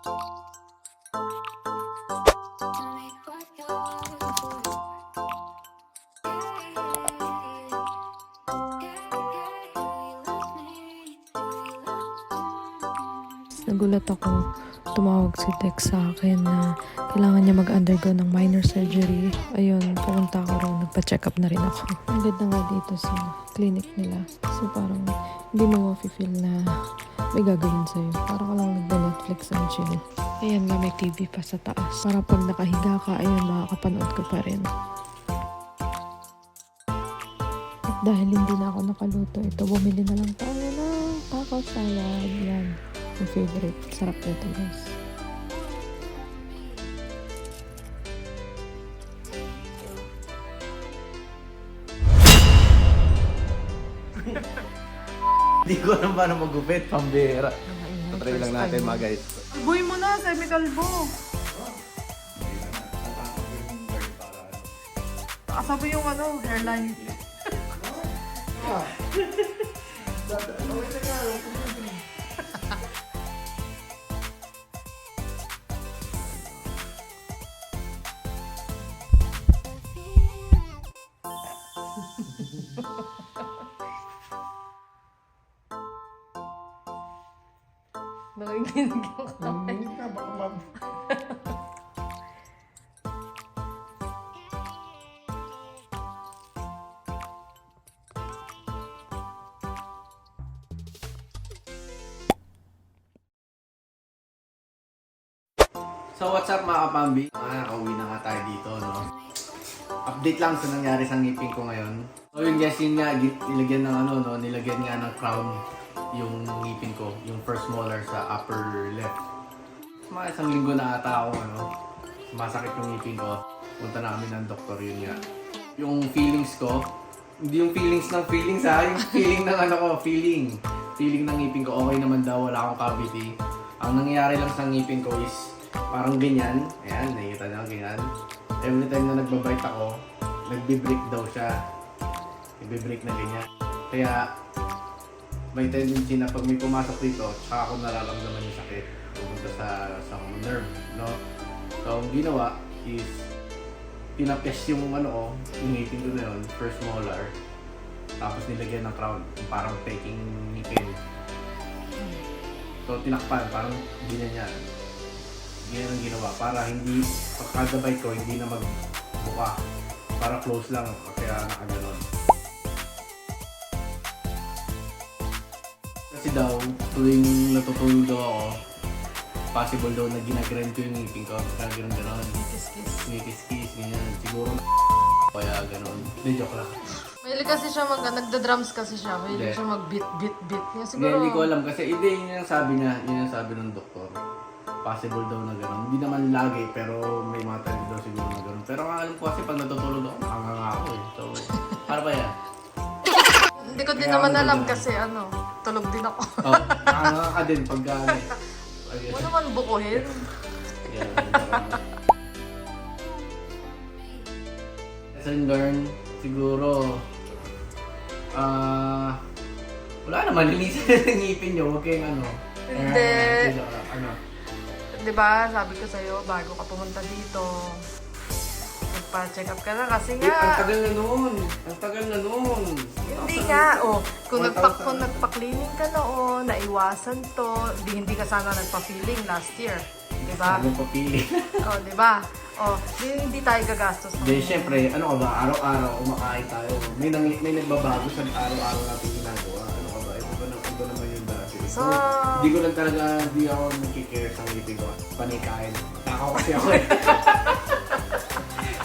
Nagulat ako, tumawag si Dex sa akin na kailangan niya mag-undergo ng minor surgery. Ayun, pumunta ako ron, nagpa-check up na rin ako. Ang ganda nga dito sa clinic nila. So parang hindi mo ma-feel na may gagawin sa'yo. Parang ka lang nagba-Netflix and chill. Ayan nga, may TV pa sa taas. Para pag nakahiga ka, ayun, makakapanood ka pa rin. At dahil hindi na ako nakaluto, ito, bumili na lang tayo ng taco salad. Yan. Yung favorite. Sarap nito, guys. Hindi ko alam paano magupit, pambira. Try lang natin mga guys. Boy mo na, semi-kalbo. Kasabi yung hairline. Nakikinig yung kamay. So what's up mga kapambi? Nakauwi na nga tayo dito, no? Update lang sa nangyari sa ngipin ko ngayon. So yun guys, yun nga, nilagyan ng nilagyan nga ng crown yung ngipin ko, yung first molar sa upper left. Mga isang linggo na ata ako, masakit yung ngipin ko. Punta na kami ng doktor, yun nga. Yung feelings ko, hindi yung feelings ng feelings ha, yung feeling ng feeling ng ngipin ko, okay naman daw, wala akong cavity. Ang nangyayari lang sa ngipin ko is parang ganyan, ayan, nakikita nyo, ganyan. Every time na nagbabite ako, nagbe-break daw siya. Nagbe-break na ganyan. Kaya, may tendency na pag may pumasok dito, tsaka ako nararamdaman yung sakit. Pupunta sa nerve, no? So, ang ginawa is, pinapyas yung yung ngipin ko na yun, first molar. Tapos nilagyan ng crown, parang peking ngipin. So, tinakpan, parang ganyan yan. Ganyan ang ginawa para hindi, pagkagabay ko, hindi na magbuka. Para close lang, kaya nakaganon. Kasi daw, tuwing natutulog daw ako, possible daw na ginagrind ko yung ngipin ko. Kaya gano'n. Ngikis-kis, ganyan. Siguro kaya gano'n. Hindi, joke lang. Mahilig kasi siya nagda-drums kasi siya. Mahilig siya mag-beat-beat-beat. Siguro... Hindi ko alam kasi yun yung sabi niya, yun yung sabi ng doktor. Possible daw na gano'n. Hindi naman lagi, pero may mga time daw siguro na gano'n. Pero ang alam ko kasi pag natutulog ako, nakanganga ako eh. So, para ba yan? Hindi ko din naman alam kasi tulog din ako. Oh, nakanganga ka din pag Mo naman bukuhin. Lesson learn, siguro, wala naman, linisan ng ngipin nyo, huwag kayong Hindi. Diba, sabi ko sa'yo, bago ka pumunta dito, magpa-check up ka na kasi Ang nga. tagal na noon. Ang tagal na noon. Hindi nga, kung nagpa-cleaning ka noon, naiwasan to, hindi ka sana nagpa-feeling last year. Diba? Ano papili? Diba? Hindi tayo gagastos. Hindi, syempre, ka ba? Araw-araw, kumakain tayo. May nagbabago sa araw-araw natin ginagawa. Ka ba? Iba naman yung dati. So, hindi ko lang talaga, hindi ako nagkikare sa ngipin ko. Panikain. Takaw kasi ako eh.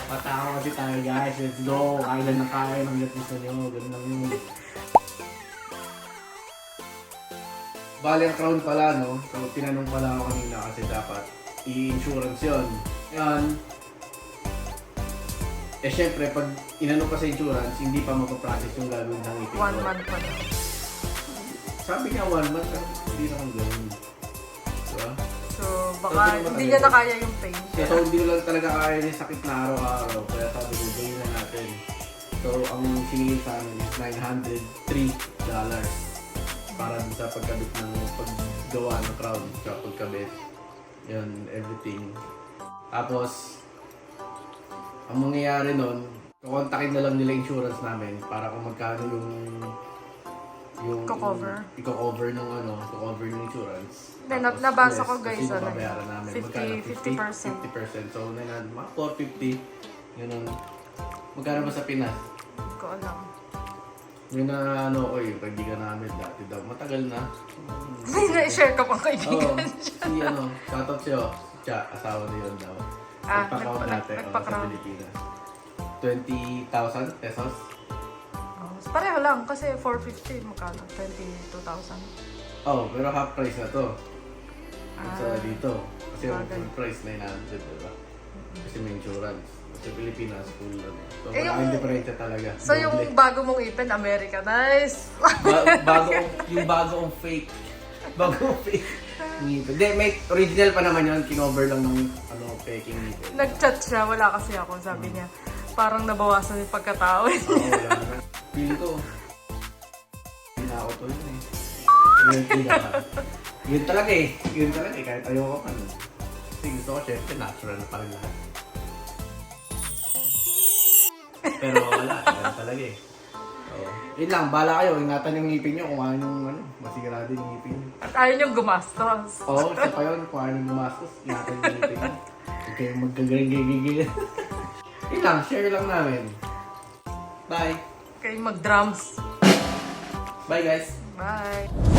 Matakaw kasi tayo guys. Let's go. Kailan na kain. Ang gusto nyo. Ganun lang yun. Bali ang crown pala, no? So, tinanong pala ako kanina kasi dapat i-insurance yun. Yan. Syempre, pag inano pa sa insurance, hindi pa mapaprocess yung gagawin ng ngipin ko. 1 month pa na. Sabi niya 1 month, pero hindi naman gawin. Diba? So, baka hindi niya na kaya yung pain. So, hindi ko lang talaga kaya yung sakit na araw-araw. Kaya sabi ko, gawin na natin. So, ang siningin sa amin is $903 para dun sa pagkabit ng paggawa ng crown sa pagkabit. Yun, everything. Tapos, ang mangyayari nun, kukontakin na lang nila insurance namin para kung magkano yung i-cover ng i-cover ng insurance. Then, Tapos, nabasa ko, yes, guys, kasi ano, babayaran namin. 50%. Magkano? 50%. So, mga 450. Yun, magkano ba sa Pinas? Hindi ko alam. Yung ko yung kaibigan namin dati daw. Matagal na. May na-share ka pang Oo. kaibigan. Shoutout sa'yo. Siya, asawa na yun daw. Nagpa-count natin sa nagpa-crown. Pilipinas. 20,000 pesos. Oh, pareho lang kasi 450 magkano? 22,000. Oh, pero half price na to. Sa dito. Kasi yung bagay. full price 900, diba? Kasi may insurance. Sa Pilipinas, full ano. So, Eh, malaking diferensya talaga. So yung Doble. bago mong ipin, Americanized. Bagong fake. Bagong fake. Ngipin. Hindi, may original pa naman yun. Kinover lang ng faking ngipin. Nag-chat siya, wala kasi ako. Sabi niya, parang nabawasan yung pagkatao. Oo, wala na. Feeling ko, hindi na ako to yun eh. Yun talaga eh. Yun talaga eh. Kahit ayoko pa nun. Kasi gusto ko, syempre, natural na pa rin lahat. Pero wala. Yun talaga eh. Oo. Yun lang, bala kayo. Ingatan yung ngipin nyo kung ano yung masigurado yung ngipin nyo. At ayaw niyong gumastos. Oo, isa pa yun. Kung ano yung gumastos, ingatan yung ngipin nyo. Huwag kayong magkagaling-gigigil. Yun lang, share lang namin. Bye! Kayo mag-drums. Bye guys! Bye.